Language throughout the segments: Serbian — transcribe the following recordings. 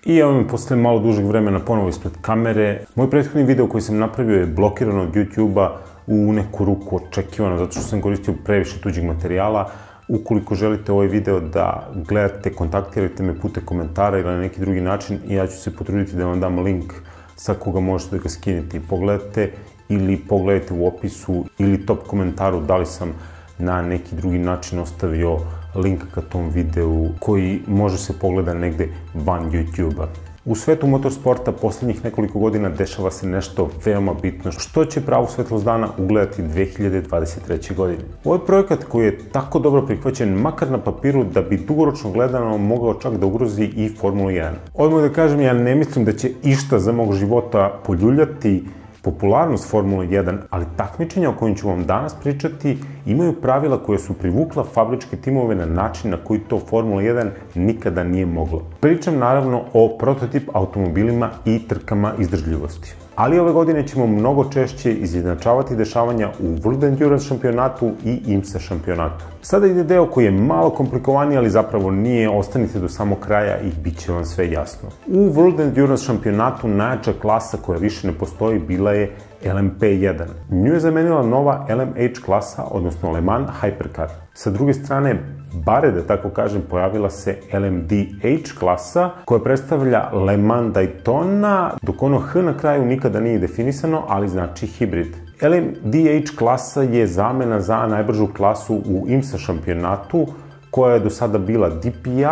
I evo mi posle malo dužeg vremena ponovo ispred kamere. Moj prethodni video koji sam napravio je blokiran od YouTube-a u neku ruku očekivano, zato što sam koristio previše tuđeg materijala. Ukoliko želite ovaj video da gledate, kontaktirajte me putem komentara ili na neki drugi način i ja ću se potruditi da vam dam link sa koga možete da ga skinete i pogledate, ili pogledajte u opisu ili top komentaru da li sam na neki drugi način ostavio link ka tom videu koji može se pogleda negde van YouTube-a. U svetu motorsporta poslednjih nekoliko godina dešava se nešto veoma bitno, što će pravu svetlost dana ugledati 2023. godine. Ovo je projekat koji je tako dobro prihvaćen, makar na papiru, da bi dugoročno gledano mogao čak da ugrozi i Formulu 1. Odmah da kažem, ja ne mislim da će išta za mog života poljuljati popularnost Formule 1, ali takmičenja o kojim ću vam danas pričati imaju pravila koje su privukla fabričke timove na način na koji to Formula 1 nikada nije moglo. Pričam naravno o prototip automobilima i trkama izdržljivosti. Ali ove godine ćemo mnogo češće izjednačavati dešavanja u World Endurance šampionatu i IMSA šampionatu. Sada ide deo koji je malo komplikovaniji, ali zapravo nije, ostanite do samog kraja i bit će vam sve jasno. U World Endurance šampionatu najjača klasa koja više ne postoji bila je LMP1. Nju je zamenila nova LMH klasa, odnosno Le Mans Hypercar. Sa druge strane, bare da tako kažem, pojavila se LMDH klasa koja predstavlja Le Mans Daytona, dok ono H na kraju nikada nije definisano, ali znači hibrid. LMDH klasa je zamena za najbržu klasu u IMSA šampionatu, koja je do sada bila DPI,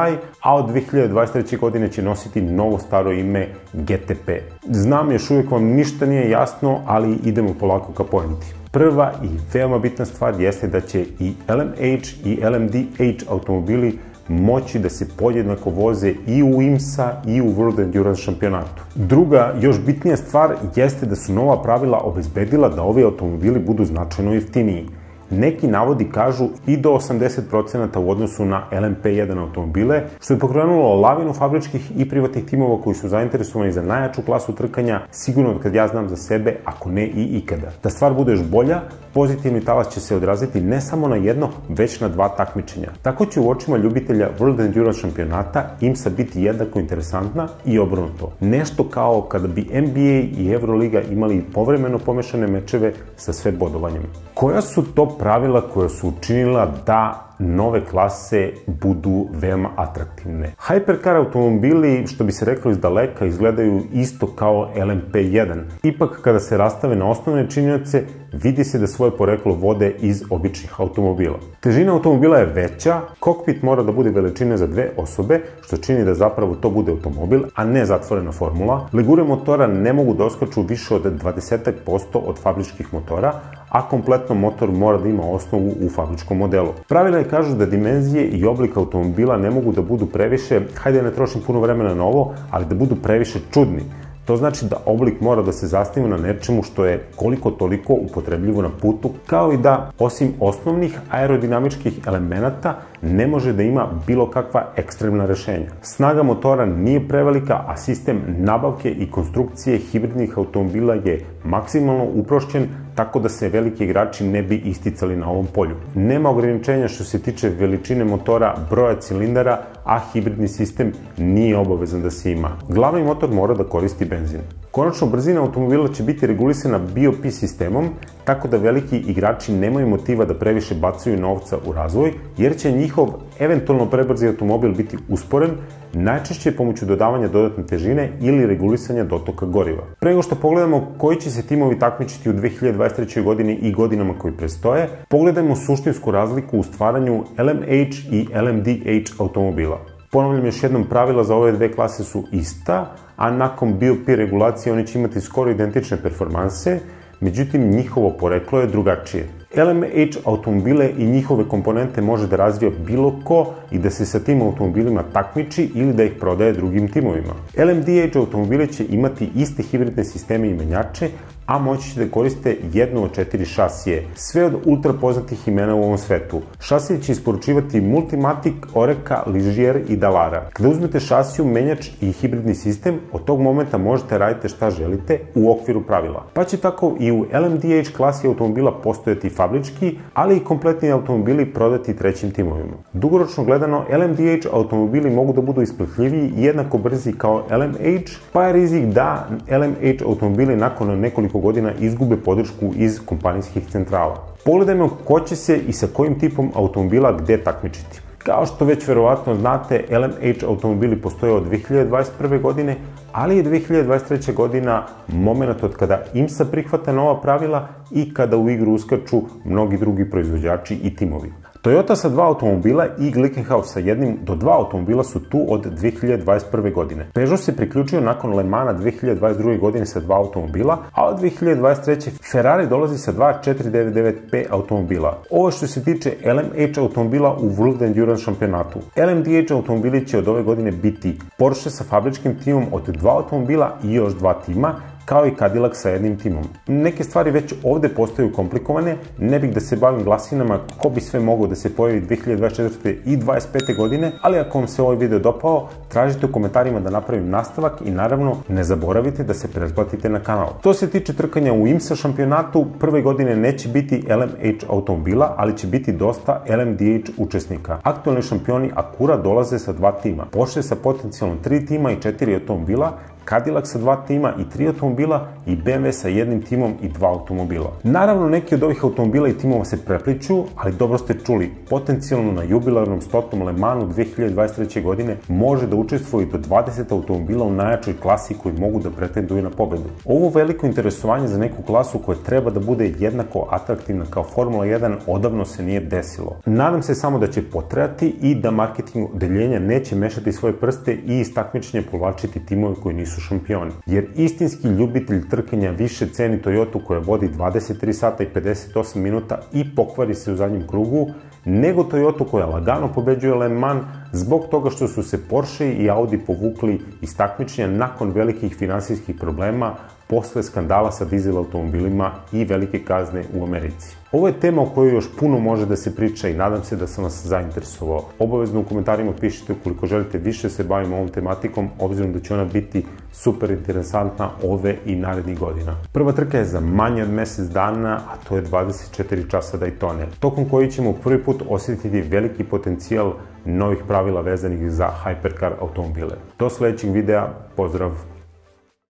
a od 2023. godine će nositi novo staro ime GTP. Znam, još uvijek vam ništa nije jasno, ali idemo polako ka poenti. Prva i veoma bitna stvar jeste da će i LMH i LMDH automobili moći da se podjednako voze i u IMSA i u World Endurance šampionatu. Druga, još bitnija stvar jeste da su nova pravila obezbedila da ovi automobili budu značajno jeftiniji. Neki navodi kažu i do 80% u odnosu na LMP1 automobile, što je pokrenulo lavinu fabričkih i privatnih timova koji su zainteresovani za najjaču klasu trkanja, sigurno od kad ja znam za sebe, ako ne i ikada. Da stvar bude još bolja, pozitivni talas će se odraziti ne samo na jedno, već na dva takmičenja. Tako će u očima ljubitelja World Endurance šampionata IMSA biti jednako interesantna i obrnuto. Nešto kao kada bi NBA i Euroliga imali povremeno pomešane mečeve sa sve bodovanjem. Koja su to pravila koja su učinila da nove klase budu veoma atraktivne? Hypercar automobili, što bi se reklo iz daleka, izgledaju isto kao LMP1. Ipak, kada se rastave na osnovne činioce, vidi se da svoje poreklo vode iz običnih automobila. Težina automobila je veća, kokpit mora da bude veličine za dve osobe, što čini da zapravo to bude automobil, a ne zatvorena formula. Legure motora ne mogu da oskaču više od 20% od fabričkih motora, a kompletno motor mora da ima osnovu u fabričkom modelu. Pravila kažu da dimenzije i oblik automobila ne mogu da budu previše, hajde ne trošim puno vremena na ovo, ali da budu previše čudni. To znači da oblik mora da se zasniva na nečemu što je koliko toliko upotrebljivo na putu, kao i da, osim osnovnih aerodinamičkih elemenata, ne može da ima bilo kakva ekstremna rešenja. Snaga motora nije prevelika, a sistem nabavke i konstrukcije hibridnih automobila je maksimalno uprošćen, tako da se veliki igrači ne bi isticali na ovom polju. Nema ograničenja što se tiče veličine motora, broja cilindara, a hibridni sistem nije obavezan da se ima. Glavni motor mora da koristi benzin. Konačno, brzina automobila će biti regulisana BOP sistemom, tako da veliki igrači nemaju motiva da previše bacaju novca u razvoj, jer će njihov eventualno prebrzi automobil biti usporen, najčešće pomoću dodavanja dodatne težine ili regulisanja dotoka goriva. Pre nego što pogledamo koji će se timovi takmičiti u 2023. godini i godinama koji prestoje, pogledajmo suštinsku razliku u stvaranju LMH i LMDH automobila. Ponavljam još jednom, pravila za ove dve klase su ista, a nakon BOP regulacije oni će imati skoro identične performanse, međutim njihovo poreklo je drugačije. LMH automobile i njihove komponente može da razvija bilo ko i da se sa tim automobilima takmiči ili da ih prodaje drugim timovima. LMDH automobile će imati iste hibridne sisteme i menjače, a moći će da koriste jednu od 4 šasije, sve od ultra poznatih imena u ovom svetu. Šasije će isporučivati Multimatic, Oreca, Ligier i Dallara. Kada uzmete šasiju, menjač i hibridni sistem, od tog momenta možete raditi šta želite u okviru pravila. Pa će tako i u LMDH klasi automobila postojati fabrički, ali i kompletni automobili prodati trećim timovima. Dugoročno gledano, LMDH automobili mogu da budu isplahljiviji i jednako brzi kao LMH, pa je rizik da LMH automobili nakon nekoliko godina izgube podršku iz kompanijskih centrala. Pogledajmo ko će se i sa kojim tipom automobila gde takmičiti. Kao što već verovatno znate, LMH automobili postoje od 2021. godine, ali je 2023. godina moment od kada IMSA prihvata nova pravila i kada u igru uskaču mnogi drugi proizvođači i timovi. Toyota sa 2 automobila i Glickenhaus sa jednim do 2 automobila su tu od 2021. godine. Peugeot se priključio nakon Le Mana 2022. godine sa 2 automobila, a od 2023. Ferrari dolazi sa 2 499P automobila. Ovo što se tiče LMH automobila u World Endurance šampionatu. LMDH automobili će od ove godine biti Porsche sa fabričkim timom od 2 automobila i još 2 tima, kao i Cadillac sa jednim timom. Neke stvari već ovde postaju komplikovane, ne bih da se bavim glasinama ko bi sve mogao da se pojavi 2024. i 2025. godine, ali ako vam se ovaj video dopao, tražite u komentarima da napravim nastavak i naravno ne zaboravite da se pretplatite na kanal. To se tiče trkanja u IMSA šampionatu, prve godine neće biti LMH automobila, ali će biti dosta LMDH učesnika. Aktualni šampioni Acura dolaze sa 2 tima, Porsche sa potencijalno 3 tima i 4 automobila, Cadillac sa 2 tima i 3 automobila i BMW sa jednim timom i 2 automobila. Naravno, neki od ovih automobila i timova se prepliču, ali dobro ste čuli, potencijalno na jubilarnom 100. Le Manu 2023. godine može da učestvuje do 20 automobila u najjačoj klasi koji mogu da pretenduju na pobedu. Ovo veliko interesovanje za neku klasu koja treba da bude jednako atraktivna kao Formula 1 odavno se nije desilo. Nadam se samo da će potrajati i da marketing odeljenja neće mešati svoje prste i iz takmičenja povlačiti timove koji nisu šampioni. Jer istinski ljubitelj trkanja više ceni Toyotu koja vodi 23 sata i 58 minuta i pokvari se u zadnjem krugu, nego Toyotu koja lagano pobeđuje Le Mans zbog toga što su se Porsche i Audi povukli iz takmičenja nakon velikih finansijskih problema posle skandala sa dizel automobilima i velike kazne u Americi. Ovo je tema o kojoj još puno može da se priča i nadam se da sam vas zainteresovao. Obavezno u komentarima pišite ukoliko želite više se bavim ovom tematikom, obzirom da će ona biti super interesantna ove i narednih godina. Prva trka je za manje od mesec dana, a to je 24 časa Daytone, tokom koji ćemo prvi put osjetiti veliki potencijal novih pravila vezanih za hypercar automobile. Do sledećeg videa, pozdrav!